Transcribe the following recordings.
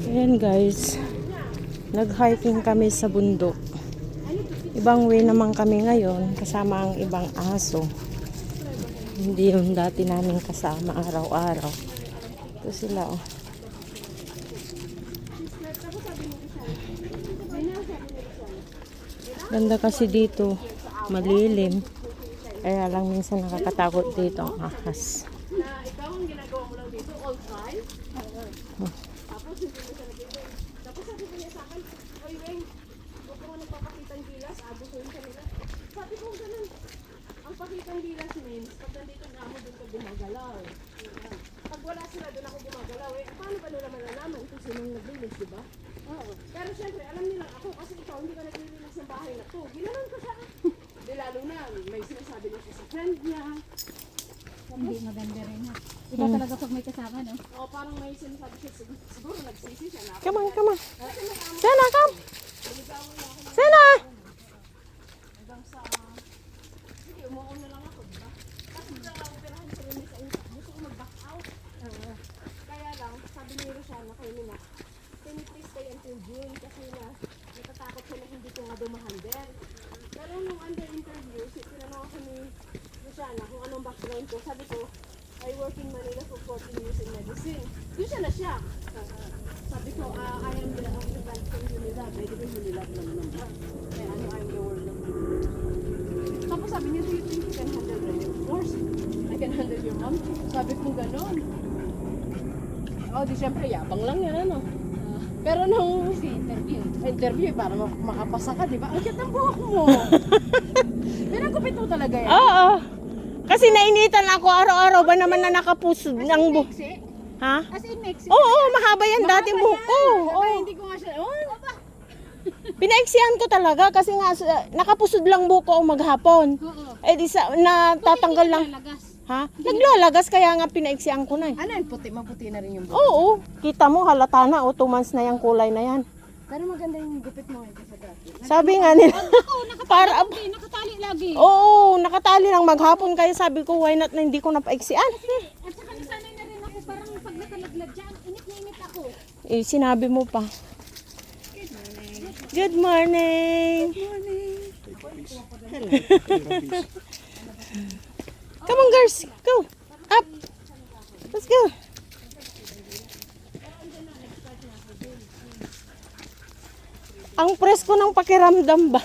Ayan guys, nag-hiking kami sa bundok. Ibang way naman kami ngayon, kasama ang ibang aso. Hindi yung dati namin kasama araw-araw. Ito sila oh. Ganda kasi dito, malilim. Kaya lang minsan nakakatakot dito ang ahas. Ikaw ang ginagawa mo lang dito all time? Tapos hindi mo siya nag-ibig. Tapos sabi ko niya sa akin, oy Weng, huwag ko nagpapakitang gilas, abusuin ka nila. Sabi ko ganun, ang pakitang gilas means, pag nandito na ako doon ka gumagalaw. Pag wala sila doon ako gumagalaw, paano ba nila malalaman kung sinong naglinis, di ba? Oo. Pero syempre, alam nila ako kasi ikaw hindi ka naglilinis ng bahay na to. Ginanon ko siya. Di lalo na, may sinasabi na siya sa friend niya. Hindi maganda rin ha. Iba talaga pag may kasama, no? O parang may sinasabi siya, siguro nagsisi siya na. Come on, come on. Sena, come. Sena! Hanggang sa, sige, umuon na lang ako, diba? Kasi hindi lang ako perahan sa rin sa insa. Gusto ko mag-back out. Kaya lang, sabi ni Roshana kay Mina, can you please stay until June? Kasi na, natatakot siya na hindi ko nga dumahandle. Pero nung under interview, tinanong ako ni Roshana kung anong background ko. Sabi ko, I work in Manila for 14 years in medicine. Doon siya na siya. Sabi ko, I am the occupant from Unilab. Ay, di ba Unilab naman naman? Kaya ano, I'm the world of Unilab. Tapos sabi niya, do you think you can handle Rene? Of course, I can handle your mom. Sabi ko, gano'n. Oh, di syempre, yabang lang yan, ano? Pero nung interview, para makapasa ka, di ba? Ang cute ng buhok mo. Pinagupit mo talaga yan. Oo. Kasi nainitan ako araw-araw ba naman na nakapusod ng buhok. Mexi? Ha? As in Mexi? Oo, mahaba yan dati buhok ko. Oo. Hindi ko nga siya, Pinaiksihan ko talaga kasi nga nakapusod lang buhok ko maghapon. Oo. Eh di sa natatanggal lang. Lalagas. Ha? Naglalagas kaya nga pinaiksihan ko na eh. ano yun, maputi na rin yung buhok. Oo, kita mo halata na 2 months na yung kulay na yan. Pero maganda yung gupit mo eh, sa dati. Sabi nga nila. Para Nakatali lagi. oo, nakatali lang maghapon kaya sabi ko why not na hindi ko napaiksian. At saka nasanay na rin ako, parang pag nakalaglag dyan, init na init ako. Eh sinabi mo pa. Good morning. Come on girls, go. Up. Let's go. Ang presko ng pakiramdam ba?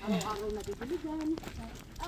Araw-araw na bibiligan.